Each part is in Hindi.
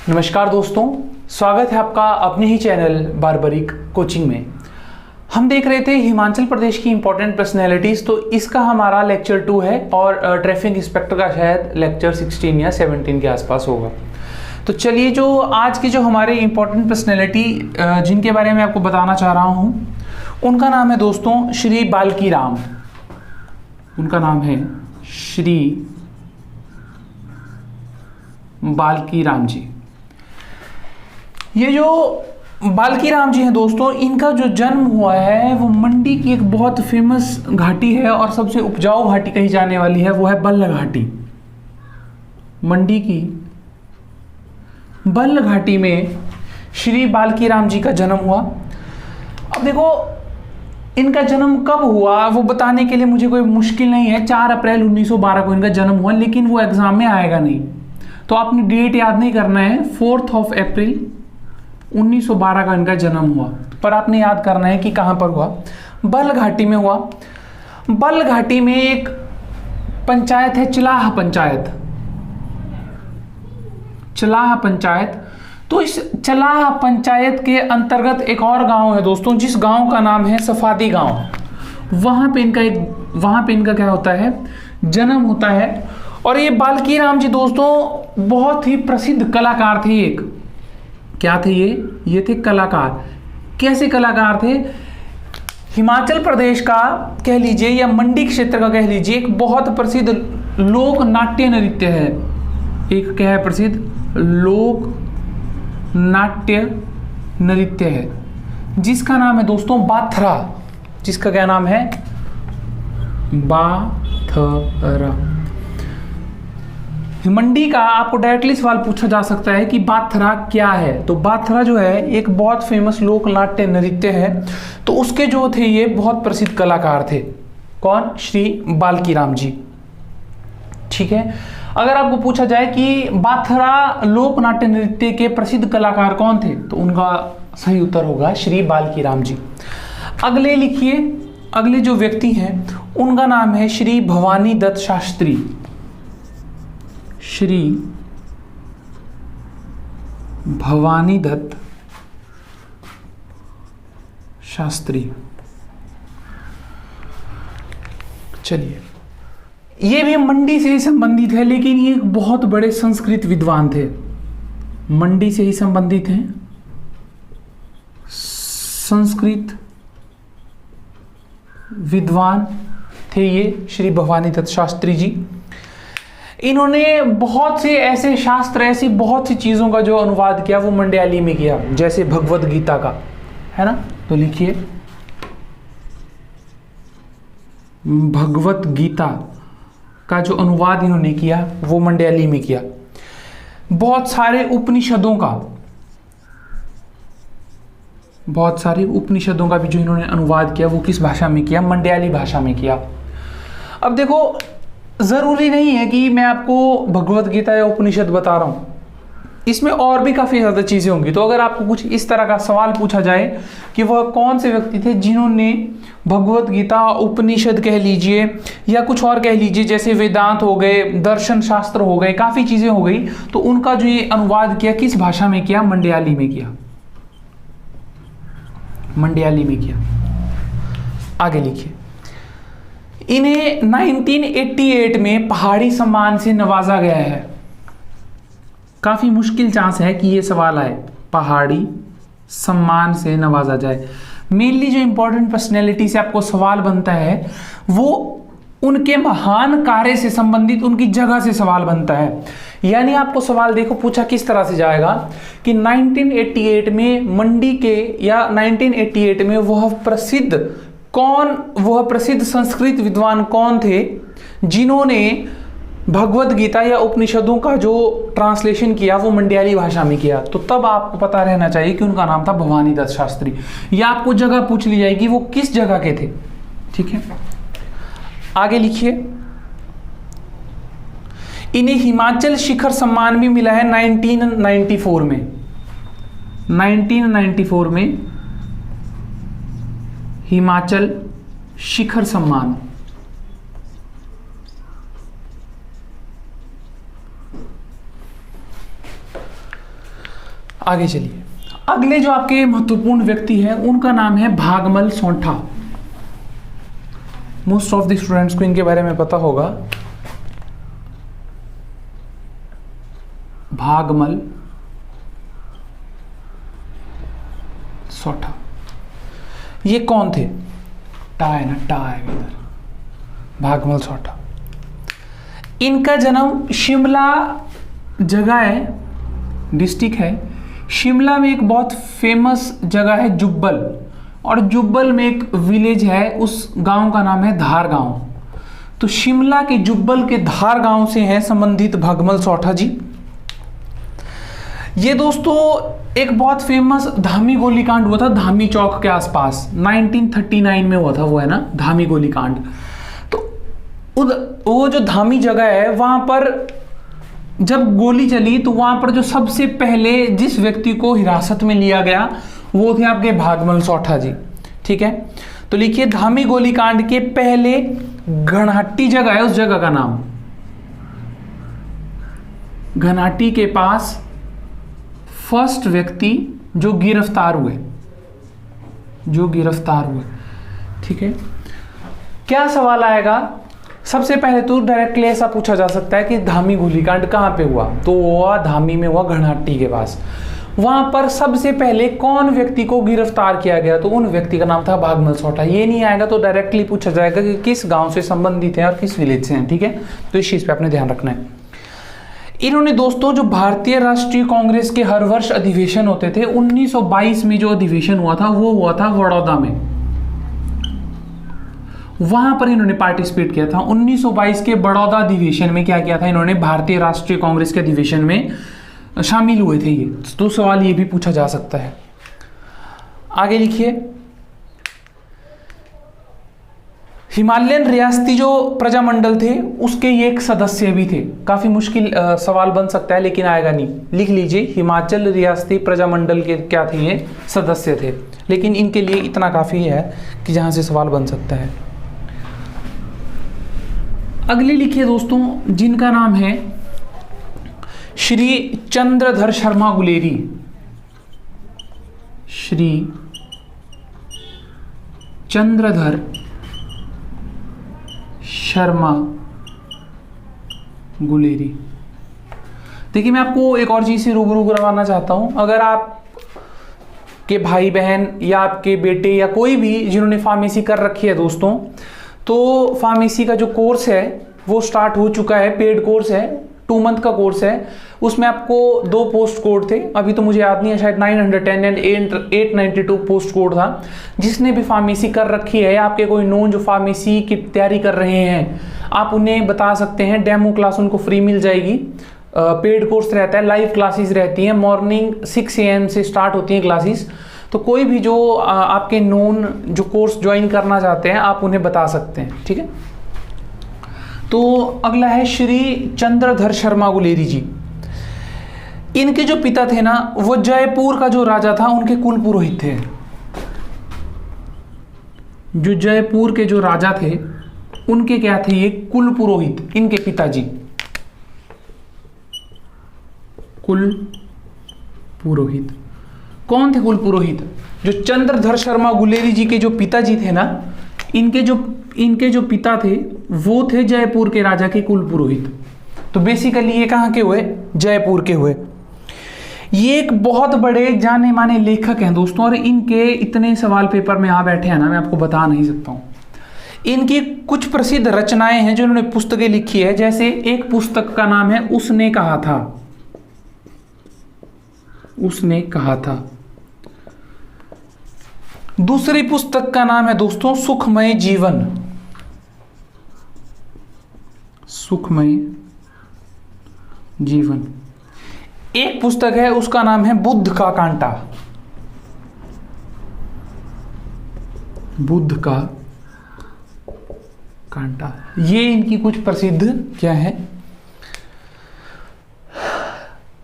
नमस्कार दोस्तों, स्वागत है आपका अपने ही चैनल बारबरिक कोचिंग में। हम देख रहे थे हिमाचल प्रदेश की इंपॉर्टेंट पर्सनैलिटीज़, तो इसका हमारा लेक्चर 2 है और ट्रैफिक इंस्पेक्टर का शायद लेक्चर 16 या 17 के आसपास होगा। तो चलिए, जो आज की जो हमारे इंपॉर्टेंट पर्सनैलिटी जिनके बारे में आपको बताना चाह रहा हूँ, उनका नाम है दोस्तों श्री बाल्की राम। उनका नाम है श्री बाल्की राम जी। ये जो बाल्की राम जी हैं दोस्तों, इनका जो जन्म हुआ है वो मंडी की एक बहुत फेमस घाटी है और सबसे उपजाऊ घाटी कही जाने वाली है, वो है बल्ह घाटी। मंडी की बल्ह घाटी में श्री बाल्की राम जी का जन्म हुआ। अब देखो, इनका जन्म कब हुआ वो बताने के लिए मुझे कोई मुश्किल नहीं है। 4 अप्रैल 1912 को इनका जन्म हुआ, लेकिन वो एग्जाम में आएगा नहीं, तो आपने डेट याद नहीं करना है। 4 अप्रैल 1912 का इनका जन्म हुआ, पर आपने याद करना है कि कहां पर हुआ। बल्ह घाटी में हुआ। बल्ह घाटी में एक पंचायत है, चिलाह पंचायत। चिलाह पंचायत। तो इस चिलाह पंचायत के अंतर्गत एक और गांव है दोस्तों, जिस गांव का नाम है सफादी गांव। वहां पे इनका क्या होता है, जन्म होता है। और ये बाल्की राम जी दोस्तों बहुत ही प्रसिद्ध कलाकार थे। एक क्या थे ये थे कलाकार। कैसे कलाकार थे? हिमाचल प्रदेश का कह लीजिए या मंडी क्षेत्र का कह लीजिए, एक बहुत प्रसिद्ध लोक नाट्य नृत्य है। एक क्या है प्रसिद्ध? लोक नाट्य नृत्य है, जिसका नाम है दोस्तों बाथरा। जिसका क्या नाम है? बाथरा। मंडी का आपको डायरेक्टली सवाल पूछा जा सकता है कि बाथरा क्या है। तो बाथरा जो है एक बहुत फेमस लोक नाट्य नृत्य है। तो उसके जो थे ये बहुत प्रसिद्ध कलाकार थे। कौन? श्री बाल्की राम जी। ठीक है। अगर आपको पूछा जाए कि बाथरा लोक नाट्य नृत्य के प्रसिद्ध कलाकार कौन थे, तो उनका सही उत्तर होगा श्री बाल्की राम जी। अगले लिखिए, अगले जो व्यक्ति हैं उनका नाम है श्री भवानी दत्त शास्त्री। श्री भवानी दत्त शास्त्री। चलिए, ये भी मंडी से ही संबंधित है, लेकिन ये एक बहुत बड़े संस्कृत विद्वान थे। मंडी से ही संबंधित हैं, संस्कृत विद्वान थे ये श्री भवानी दत्त शास्त्री जी। इन्होंने बहुत से ऐसे शास्त्र, ऐसी बहुत सी चीज़ों का जो अनुवाद किया वो मंडयाली में किया, जैसे भगवत गीता का, है ना। तो लिखिए, भगवत गीता का जो अनुवाद इन्होंने किया वो मंडयाली में किया। बहुत सारे उपनिषदों का भी जो इन्होंने अनुवाद किया वो किस भाषा में किया? मंडयाली भाषा में किया। अब देखो, ज़रूरी नहीं है कि मैं आपको भगवत गीता या उपनिषद बता रहा हूँ, इसमें और भी काफ़ी ज़्यादा चीज़ें होंगी। तो अगर आपको कुछ इस तरह का सवाल पूछा जाए कि वह कौन से व्यक्ति थे जिन्होंने भगवत गीता, उपनिषद कह लीजिए या कुछ और कह लीजिए, जैसे वेदांत हो गए, दर्शन शास्त्र हो गए, काफ़ी चीज़ें हो गई, तो उनका जो ये अनुवाद किया किस भाषा में किया? मंडयाली में किया। मंडयाली में किया। आगे लिखिए, इन्हें 1988 में पहाड़ी सम्मान से नवाजा गया है। काफी मुश्किल चांस है कि ये सवाल आए, पहाड़ी सम्मान से नवाजा जाए। मेनली जो इंपॉर्टेंट पर्सनैलिटी से आपको सवाल बनता है वो उनके महान कार्य से संबंधित, उनकी जगह से सवाल बनता है। यानी आपको सवाल देखो पूछा किस तरह से जाएगा कि 1988 में मंडी के, या 1988 में वह प्रसिद्ध संस्कृत विद्वान कौन थे जिन्होंने भगवत गीता या उपनिषदों का जो ट्रांसलेशन किया वो मंडयाली भाषा में किया। तो तब आपको पता रहना चाहिए कि उनका नाम था भवानी दत्त शास्त्री। या आपको जगह पूछ ली जाएगी वो किस जगह के थे। ठीक है, आगे लिखिए, इन्हें हिमाचल शिखर सम्मान भी मिला है 1994 में। 1994 में हिमाचल शिखर सम्मान। आगे चलिए, अगले जो आपके महत्वपूर्ण व्यक्ति हैं उनका नाम है Bhagmal Sontha. Most of the students को इनके बारे में पता होगा। भागमल सोंठा ये कौन थे? टा है ना, टा है इधर, भागमल सोंठा। इनका जन्म शिमला जगह है, डिस्ट्रिक्ट है, शिमला में एक बहुत फेमस जगह है जुब्बल, और जुब्बल में एक विलेज है, उस गांव का नाम है धार गांव। तो शिमला के जुब्बल के धार गांव से हैं संबंधित भागमल सोंठा जी। ये दोस्तों एक बहुत फेमस धामी गोलीकांड हुआ था धामी चौक के आसपास, 1939 में हुआ था वो, है ना, धामी गोलीकांड। तो वो जो धामी जगह है वहां पर जब गोली चली तो वहां पर जो सबसे पहले जिस व्यक्ति को हिरासत में लिया गया वो थे आपके भागमल सोंठा जी। ठीक है, तो लिखिए धामी गोलीकांड के पहले घनाटी जगह है, उस जगह का नाम घनाटी के पास फर्स्ट व्यक्ति जो गिरफ्तार हुए, ठीक है। क्या सवाल आएगा? सबसे पहले तो डायरेक्टली ऐसा पूछा जा सकता है कि धामी गोलीकांड कहाँ पे हुआ, तो हुआ धामी में हुआ, घनाटी के पास। वहां पर सबसे पहले कौन व्यक्ति को गिरफ्तार किया गया, तो उन व्यक्ति का नाम था भागमल सोंठा। ये नहीं आएगा तो डायरेक्टली पूछा जाएगा कि किस गांव से संबंधित है और किस विलेज से हैं। ठीक है, तो इस चीज पे आपने ध्यान रखना है। इन्होंने दोस्तों जो भारतीय राष्ट्रीय कांग्रेस के हर वर्ष अधिवेशन होते थे, 1922 में जो अधिवेशन हुआ था वो हुआ था बड़ौदा में, वहां पर इन्होंने पार्टिसिपेट किया था। 1922 के बड़ौदा अधिवेशन में क्या किया था इन्होंने? भारतीय राष्ट्रीय कांग्रेस के अधिवेशन में शामिल हुए थे ये। तो सवाल ये भी पूछा जा सकता है। आगे लिखिए, हिमालयन रियासती जो प्रजामंडल थे उसके ये एक सदस्य भी थे। काफी मुश्किल सवाल बन सकता है लेकिन आएगा नहीं। लिख लीजिए, हिमाचल रियासती प्रजामंडल के क्या थे? ये सदस्य थे, लेकिन इनके लिए इतना काफी है कि जहां से सवाल बन सकता है। अगले लिखिए दोस्तों, जिनका नाम है श्री चंद्रधर शर्मा गुलेरी। श्री चंद्रधर शर्मा गुलेरी। देखिए, मैं आपको एक और चीज से रूबरू करवाना चाहता हूं। अगर आप के भाई बहन या आपके बेटे या कोई भी जिन्होंने फार्मेसी कर रखी है दोस्तों, तो फार्मेसी का जो कोर्स है वो स्टार्ट हो चुका है। पेड कोर्स है, 2 मंथ का कोर्स है। उसमें आपको 2 पोस्ट कोड थे, अभी तो मुझे याद नहीं है, शायद 910 एंड 892 पोस्ट कोड था। जिसने भी फार्मेसी कर रखी है, आपके कोई नोन जो फार्मेसी की तैयारी कर रहे हैं, आप उन्हें बता सकते हैं। डेमो क्लास उनको फ्री मिल जाएगी। पेड कोर्स रहता है, लाइव क्लासेस रहती हैं, मॉर्निंग 6 AM से स्टार्ट होती हैं क्लासेस। तो कोई भी जो आपके नोन जो कोर्स ज्वाइन करना चाहते हैं, आप उन्हें बता सकते हैं। ठीक है, तो अगला है श्री चंद्रधर शर्मा गुलेरी जी। इनके जो पिता थे ना, वो जयपुर का जो राजा था उनके कुल पुरोहित थे। जो जयपुर के जो राजा थे उनके क्या थे? ये कुल पुरोहित, इनके पिताजी कुल पुरोहित। कौन थे कुल पुरोहित? जो चंद्रधर शर्मा गुलेरी जी के जो पिताजी थे ना, इनके जो पिता थे वो थे जयपुर के राजा के कुल पुरोहित। तो बेसिकली ये कहाँ के हुए? जयपुर के हुए। ये एक बहुत बड़े जाने माने लेखक हैं दोस्तों, और इनके इतने सवाल पेपर में आ बैठे हैं ना, मैं आपको बता नहीं सकता हूँ। इनकी कुछ प्रसिद्ध रचनाएं हैं जो इन्होंने पुस्तकें लिखी है। जैसे एक पुस्तक का नाम है उसने कहा था। उसने कहा था। दूसरी पुस्तक का नाम है दोस्तों सुखमय जीवन। सुखमय जीवन। एक पुस्तक है उसका नाम है बुद्ध का कांटा। बुद्ध का कांटा। ये इनकी कुछ प्रसिद्ध क्या है?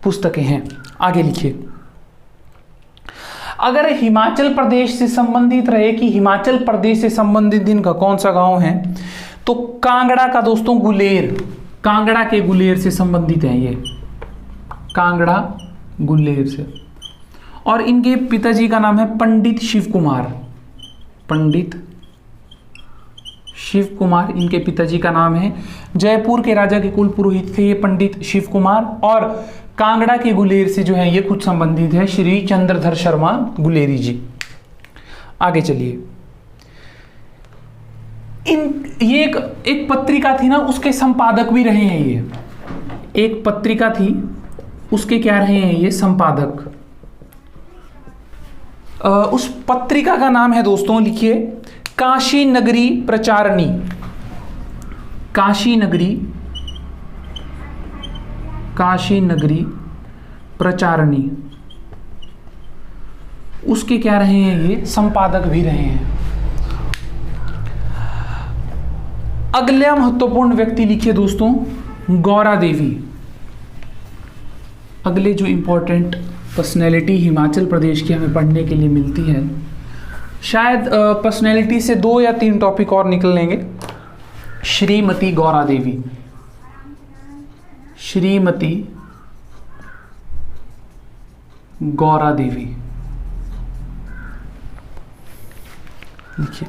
पुस्तकें हैं। आगे लिखिए, अगर हिमाचल प्रदेश से संबंधित रहे कि हिमाचल प्रदेश से संबंधित इनका कौन सा गांव है, तो कांगड़ा का दोस्तों गुलेर, कांगड़ा के गुलेर से संबंधित है ये, कांगड़ा गुलेर से। और इनके पिताजी का नाम है पंडित शिव कुमार। पंडित शिव कुमार इनके पिताजी का नाम है। जयपुर के राजा के कुल पुरोहित थे ये पंडित शिव कुमार, और कांगड़ा के गुलेर से जो है ये खुद संबंधित है श्री चंद्रधर शर्मा गुलेरी जी। आगे चलिए, ये एक पत्रिका थी ना, उसके संपादक भी रहे हैं ये। एक पत्रिका थी उसके क्या रहे हैं ये संपादक। उस पत्रिका का नाम है दोस्तों, लिखिए, काशी नगरी प्रचारणी। काशी नगरी प्रचारणी, उसके क्या रहे हैं ये संपादक भी रहे हैं। अगला महत्वपूर्ण व्यक्ति लिखिए दोस्तों, गौरा देवी। अगले जो इंपॉर्टेंट पर्सनैलिटी हिमाचल प्रदेश की हमें पढ़ने के लिए मिलती है, शायद पर्सनैलिटी से 2 या 3 टॉपिक और निकल लेंगे। श्रीमती गौरा देवी। श्रीमती गौरा देवी, देखिए,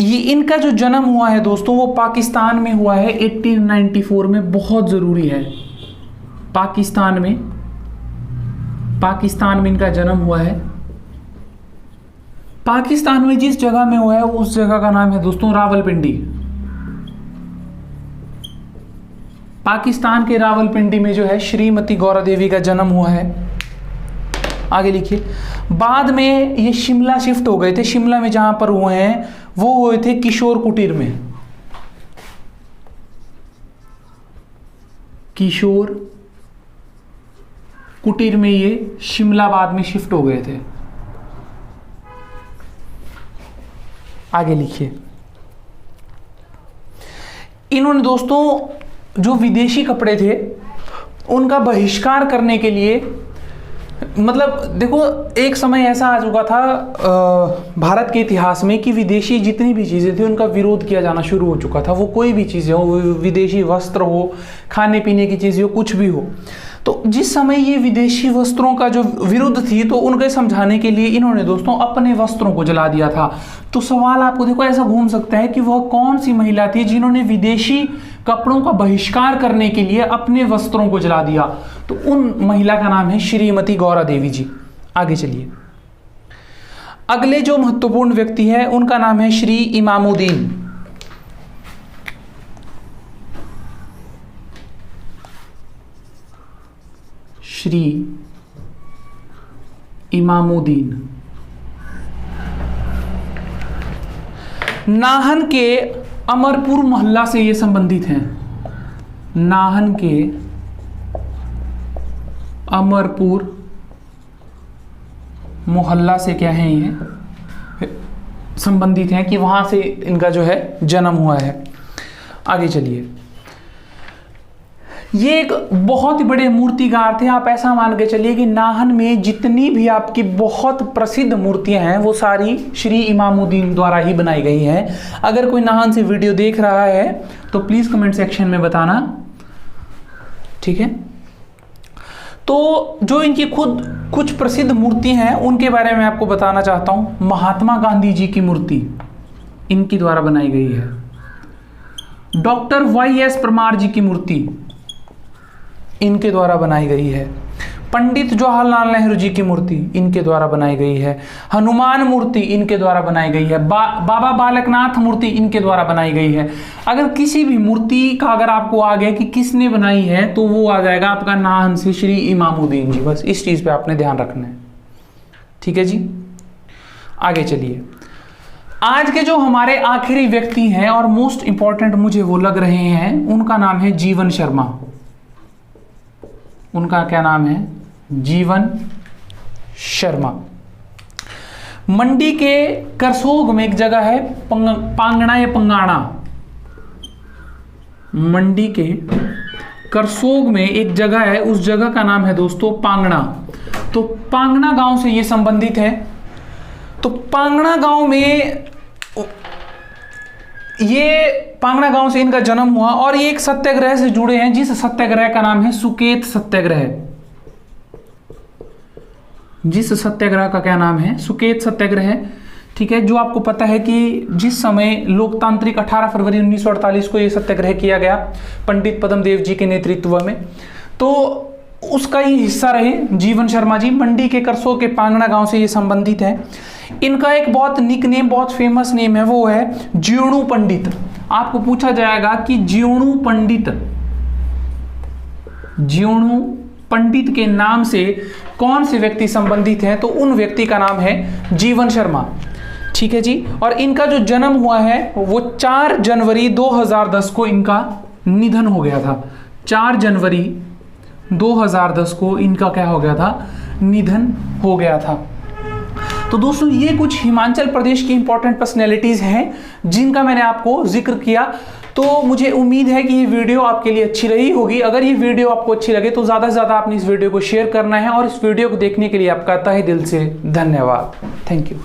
ये इनका जो जन्म हुआ है दोस्तों वो पाकिस्तान में हुआ है 1894 में। बहुत जरूरी है, पाकिस्तान में इनका जन्म हुआ है। पाकिस्तान में जिस जगह में हुआ है उस जगह का नाम है दोस्तों रावलपिंडी। पाकिस्तान के रावलपिंडी में जो है श्रीमती गौरा देवी का जन्म हुआ है। आगे लिखिए, बाद में ये शिमला शिफ्ट हो गए थे। शिमला में जहां पर हुए हैं वो हुए थे किशोर कुटीर में। किशोर कुटीर में ये शिमलाबाद में शिफ्ट हो गए थे। आगे लिखिए, इन्होंने दोस्तों जो विदेशी कपड़े थे उनका बहिष्कार करने के लिए, मतलब देखो एक समय ऐसा आ चुका था भारत के इतिहास में कि विदेशी जितनी भी चीज़ें थी उनका विरोध किया जाना शुरू हो चुका था। वो कोई भी चीज़ें हो, विदेशी वस्त्र हो, खाने पीने की चीज़ें हो, कुछ भी हो। तो जिस समय ये विदेशी वस्त्रों का जो विरुद्ध थी तो उनके समझाने के लिए इन्होंने दोस्तों अपने वस्त्रों को जला दिया था। तो सवाल आपको देखो ऐसा घूम सकता है कि वह कौन सी महिला थी जिन्होंने विदेशी कपड़ों का बहिष्कार करने के लिए अपने वस्त्रों को जला दिया। तो उन महिला का नाम है श्रीमती गौरा देवी जी। आगे चलिए, अगले जो महत्वपूर्ण व्यक्ति है उनका नाम है श्री इमामुद्दीन। श्री इमामुद्दीन नाहन के अमरपुर मोहल्ला से ये संबंधित हैं। नाहन के अमरपुर मोहल्ला से क्या है ये संबंधित हैं कि वहां से इनका जो है जन्म हुआ है। आगे चलिए, ये एक बहुत ही बड़े मूर्तिकार थे। आप ऐसा मान के चलिए कि नाहन में जितनी भी आपकी बहुत प्रसिद्ध मूर्तियां हैं वो सारी श्री इमामुद्दीन द्वारा ही बनाई गई हैं। अगर कोई नाहन से वीडियो देख रहा है तो प्लीज कमेंट सेक्शन में बताना, ठीक है। तो जो इनकी खुद कुछ प्रसिद्ध मूर्ति हैं उनके बारे में आपको बताना चाहता हूं। महात्मा गांधी जी की मूर्ति इनकी द्वारा बनाई गई है। डॉक्टर YS परमार जी की मूर्ति इनके द्वारा बनाई गई है। पंडित जवाहरलाल नेहरू जी की मूर्ति इनके द्वारा बनाई गई है। हनुमान मूर्ति इनके द्वारा बनाई गई है। बाबा बालकनाथ मूर्ति इनके द्वारा बनाई गई है। अगर किसी भी मूर्ति का अगर आपको आ गया कि किसने बनाई है तो वो आ जाएगा आपका नाहन से श्री इमामुद्दीन जी। बस इस चीज पे आपने ध्यान रखना है, ठीक है जी। आगे चलिए, आज के जो हमारे आखिरी व्यक्ति हैं और मोस्ट इंपॉर्टेंट मुझे वो लग रहे हैं, उनका नाम है जीवन शर्मा। उनका क्या नाम है? जीवन शर्मा। मंडी के करसोग में एक जगह है पांगणा या पंगाणा। मंडी के करसोग में एक जगह है, उस जगह का नाम है दोस्तों पांगणा। तो पांगणा गांव से ये संबंधित है। तो पांगणा गांव में ये पांगणा गांव से इनका जन्म हुआ और ये एक सत्याग्रह से जुड़े हैं जिस सत्याग्रह का नाम है सुकेत सत्याग्रह। जिस सत्याग्रह का क्या नाम है, सुकेत सत्याग्रह है, ठीक है, जो आपको पता है कि जिस समय लोकतांत्रिक 18 फरवरी 1948 को ये सत्याग्रह किया गया पंडित पद्मदेव जी के नेतृत्व में, तो उसका ही हिस्सा रहे जीवन शर्मा जी। मंडी के करसों के पांगड़ा गांव से ये संबंधित है। इनका एक बहुत निक नेम, बहुत फेमस नेम है, वो है जीवणु पंडित। आपको पूछा जाएगा कि जीवणु पंडित के नाम से कौन से व्यक्ति संबंधित हैं, तो उन व्यक्ति का नाम है जीवन शर्मा, ठीक है जी। और इनका जो जन्म हुआ है वो 4 जनवरी 2010 को इनका निधन हो गया था। 4 जनवरी 2010 को इनका क्या हो गया था, निधन हो गया था। तो दोस्तों ये कुछ हिमाचल प्रदेश की इंपॉर्टेंट पर्सनैलिटीज हैं जिनका मैंने आपको जिक्र किया। तो मुझे उम्मीद है कि ये वीडियो आपके लिए अच्छी रही होगी। अगर ये वीडियो आपको अच्छी लगे तो ज़्यादा से ज़्यादा आपने इस वीडियो को शेयर करना है, और इस वीडियो को देखने के लिए आपका तहे दिल से धन्यवाद। Thank you.